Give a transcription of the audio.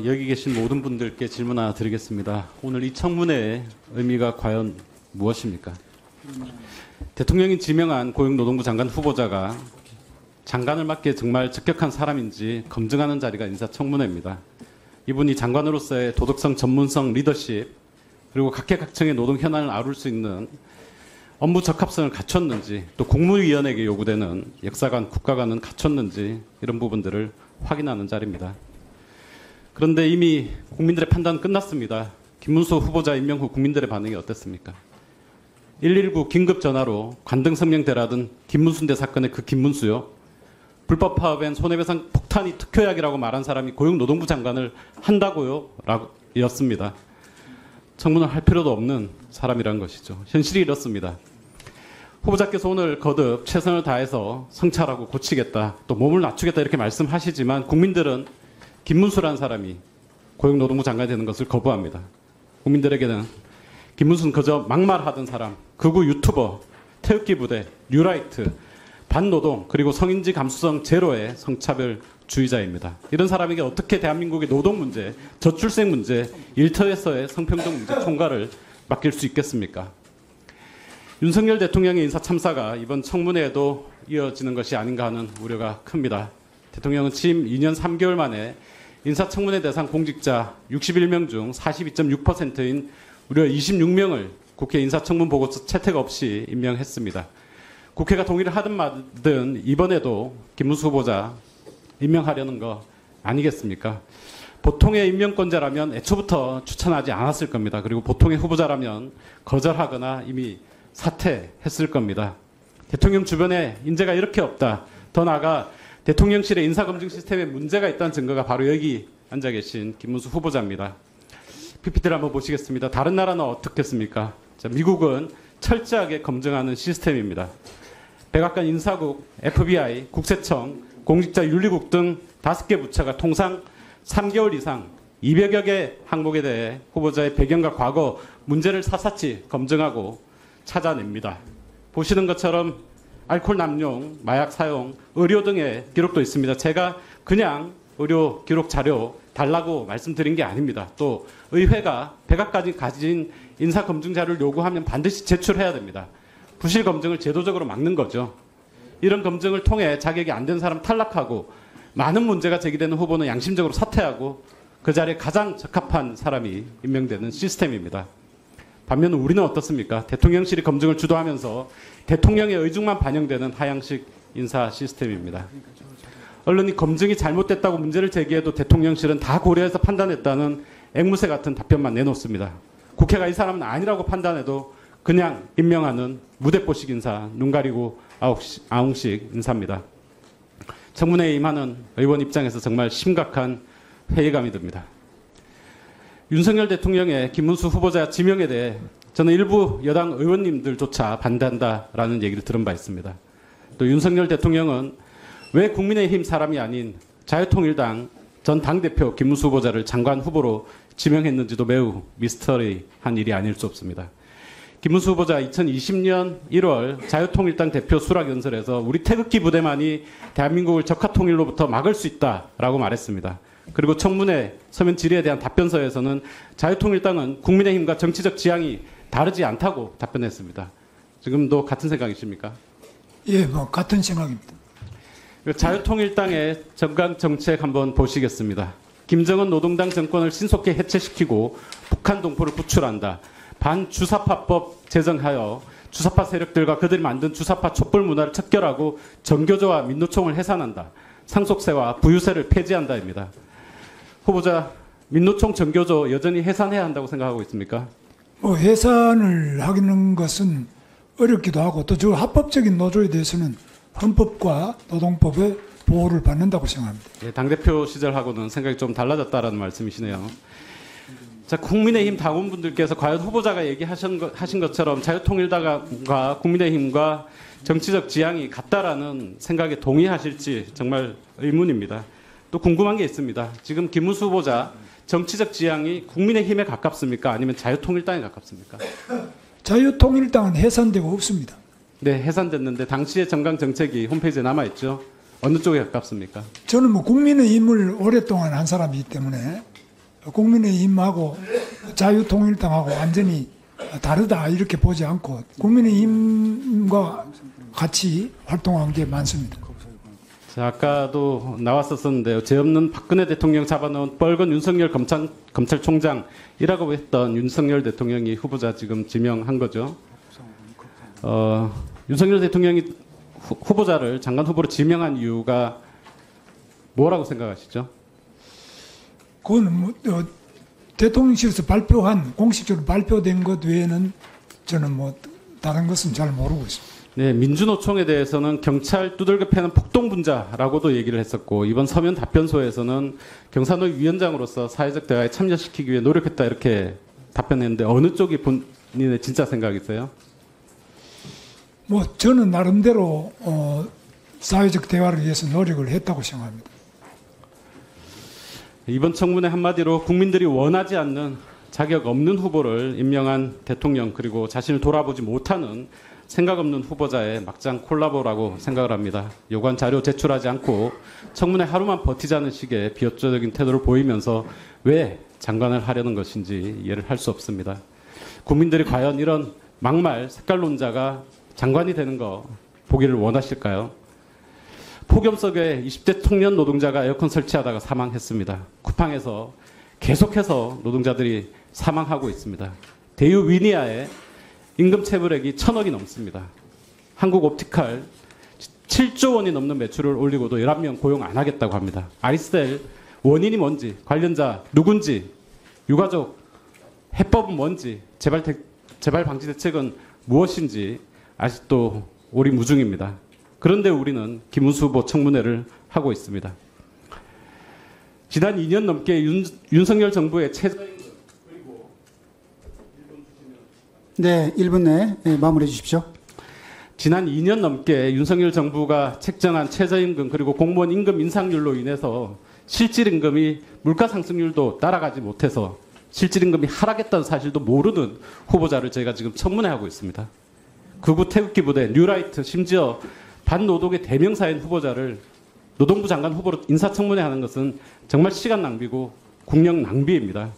여기 계신 모든 분들께 질문 하나 드리겠습니다. 오늘 이 청문회의 의미가 과연 무엇입니까? 대통령이 지명한 고용노동부 장관 후보자가 장관을 맡기에 정말 적격한 사람인지 검증하는 자리가 인사청문회입니다. 이분이 장관으로서의 도덕성, 전문성, 리더십, 그리고 각계각층의 노동 현안을 아울 수 있는 업무 적합성을 갖췄는지, 또 국무위원에게 요구되는 역사관, 국가관은 갖췄는지, 이런 부분들을 확인하는 자리입니다. 그런데 이미 국민들의 판단은 끝났습니다. 김문수 후보자 임명 후 국민들의 반응이 어땠습니까? 119 긴급 전화로 관등 성명 대라던 김문수인대 사건의 그 김문수요. 불법 파업엔 손해배상 폭탄이 특효약이라고 말한 사람이 고용노동부 장관을 한다고요? 였습니다. 청문을 할 필요도 없는 사람이란 것이죠. 현실이 이렇습니다. 후보자께서 오늘 거듭 최선을 다해서 성찰하고 고치겠다, 또 몸을 낮추겠다 이렇게 말씀하시지만 국민들은 김문수라는 사람이 고용노동부 장관이 되는 것을 거부합니다. 국민들에게는 김문수는 그저 막말하던 사람, 극우 유튜버, 태극기 부대, 뉴라이트, 반노동, 그리고 성인지 감수성 제로의 성차별주의자입니다. 이런 사람에게 어떻게 대한민국의 노동 문제, 저출생 문제, 일터에서의 성평등 문제 총괄을 맡길 수 있겠습니까? 윤석열 대통령의 인사 참사가 이번 청문회에도 이어지는 것이 아닌가 하는 우려가 큽니다. 대통령은 취임 2년 3개월 만에 인사청문회 대상 공직자 61명 중 42.6%인 무려 26명을 국회 인사청문 보고서 채택 없이 임명했습니다. 국회가 동의를 하든 말든 이번에도 김문수 후보자 임명하려는 거 아니겠습니까? 보통의 임명권자라면 애초부터 추천하지 않았을 겁니다. 그리고 보통의 후보자라면 거절하거나 이미 사퇴했을 겁니다. 대통령 주변에 인재가 이렇게 없다. 더 나아가 대통령실의 인사검증 시스템에 문제가 있다는 증거가 바로 여기 앉아 계신 김문수 후보자입니다. PPT를 한번 보시겠습니다. 다른 나라는 어떻겠습니까? 자, 미국은 철저하게 검증하는 시스템입니다. 백악관 인사국, FBI, 국세청, 공직자윤리국 등 5개 부처가 통상 3개월 이상 200여 개 항목에 대해 후보자의 배경과 과거, 문제를 사사치 검증하고 찾아냅니다. 보시는 것처럼 알코올 남용, 마약 사용, 의료 등의 기록도 있습니다. 제가 그냥 의료 기록 자료 달라고 말씀드린 게 아닙니다. 또 의회가 백악관이 가진 인사검증 자료를 요구하면 반드시 제출해야 됩니다. 부실 검증을 제도적으로 막는 거죠. 이런 검증을 통해 자격이 안 된 사람 탈락하고 많은 문제가 제기되는 후보는 양심적으로 사퇴하고 그 자리에 가장 적합한 사람이 임명되는 시스템입니다. 반면 우리는 어떻습니까? 대통령실이 검증을 주도하면서 대통령의 의중만 반영되는 하향식 인사 시스템입니다. 언론이 검증이 잘못됐다고 문제를 제기해도 대통령실은 다 고려해서 판단했다는 앵무새 같은 답변만 내놓습니다. 국회가 이 사람은 아니라고 판단해도 그냥 임명하는 무대뽀식 인사, 눈 가리고 아웅식 인사입니다. 청문회에 임하는 의원 입장에서 정말 심각한 회의감이 듭니다. 윤석열 대통령의 김문수 후보자 지명에 대해 저는 일부 여당 의원님들조차 반대한다라는 얘기를 들은 바 있습니다. 또 윤석열 대통령은 왜 국민의힘 사람이 아닌 자유통일당 전 당대표 김문수 후보자를 장관 후보로 지명했는지도 매우 미스터리한 일이 아닐 수 없습니다. 김문수 후보자 2020년 1월 자유통일당 대표 수락연설에서 우리 태극기 부대만이 대한민국을 적화통일로부터 막을 수 있다라고 말했습니다. 그리고 청문회 서면 질의에 대한 답변서에서는 자유통일당은 국민의힘과 정치적 지향이 다르지 않다고 답변했습니다. 지금도 같은 생각이십니까? 예, 같은 생각입니다. 자유통일당의 정강 정책 한번 보시겠습니다. 김정은 노동당 정권을 신속히 해체시키고 북한 동포를 구출한다. 반주사파법 제정하여 주사파 세력들과 그들이 만든 주사파 촛불 문화를 척결하고 정교조와 민노총을 해산한다. 상속세와 부유세를 폐지한다입니다. 후보자, 민노총 정교조 여전히 해산해야 한다고 생각하고 있습니까? 해산을 하는 것은 어렵기도 하고 또 저 합법적인 노조에 대해서는 헌법과 노동법의 보호를 받는다고 생각합니다. 예, 당대표 시절하고는 생각이 좀 달라졌다라는 말씀이시네요. 자, 국민의힘 당원분들께서 과연 후보자가 얘기하신 것처럼 자유통일당과 국민의힘과 정치적 지향이 같다라는 생각에 동의하실지 정말 의문입니다. 또 궁금한 게 있습니다. 지금 김문수 후보자 정치적 지향이 국민의힘에 가깝습니까? 아니면 자유통일당에 가깝습니까? 자유통일당은 해산되고 없습니다. 네, 해산됐는데 당시의 정강 정책이 홈페이지에 남아있죠. 어느 쪽에 가깝습니까? 저는 국민의힘을 오랫동안 한 사람이기 때문에 국민의힘하고 자유통일당하고 완전히 다르다 이렇게 보지 않고 국민의힘과 같이 활동한 게 많습니다. 자, 아까도 나왔었는데요. 죄 없는 박근혜 대통령 잡아놓은 뻘건 윤석열 검찰총장이라고 했던 윤석열 대통령이 후보자 지금 지명한 거죠. 윤석열 대통령이 후보자를 장관 후보로 지명한 이유가 뭐라고 생각하시죠? 그건 뭐, 대통령실에서 발표한 공식적으로 발표된 것 외에는 저는 뭐 다른 것은 잘 모르고 있습니다. 네, 민주노총에 대해서는 경찰 두들겨 패는 폭동분자라고도 얘기를 했었고 이번 서면 답변서에서는 경사노위 위원장으로서 사회적 대화에 참여시키기 위해 노력했다 이렇게 답변했는데 어느 쪽이 본인의 진짜 생각이세요? 뭐 저는 나름대로 사회적 대화를 위해서 노력을 했다고 생각합니다. 이번 청문회 한마디로 국민들이 원하지 않는 자격 없는 후보를 임명한 대통령 그리고 자신을 돌아보지 못하는 생각 없는 후보자의 막장 콜라보라고 생각을 합니다. 요구한 자료 제출하지 않고 청문회 하루만 버티자는 식의 비협조적인 태도를 보이면서 왜 장관을 하려는 것인지 이해를 할 수 없습니다. 국민들이 과연 이런 막말 색깔론자가 장관이 되는 거 보기를 원하실까요? 폭염 속에 20대 청년 노동자가 에어컨 설치하다가 사망했습니다. 쿠팡에서 계속해서 노동자들이 사망하고 있습니다. 대유 위니아의 임금 체불액이 1,000억이 넘습니다. 한국 옵티칼 7조 원이 넘는 매출을 올리고도 11명 고용 안 하겠다고 합니다. 아리스텔 원인이 뭔지, 관련자 누군지, 유가족 해법은 뭔지, 재발 방지 대책은 무엇인지 아직도 오리무중입니다. 그런데 우리는 김문수 후보 청문회를 하고 있습니다. 지난 2년 넘게 윤석열 정부의 최저임금 그리고 네, 1분 내에 마무리해 주십시오. 지난 2년 넘게 윤석열 정부가 책정한 최저임금 그리고 공무원 임금 인상률로 인해서 실질임금이 물가 상승률도 따라가지 못해서 실질임금이 하락했다는 사실도 모르는 후보자를 저희가 지금 청문회하고 있습니다. 극우 태극기 부대 뉴라이트 심지어 반노동의 대명사인 후보자를 노동부 장관 후보로 인사청문회 하는 것은 정말 시간 낭비고 국력 낭비입니다.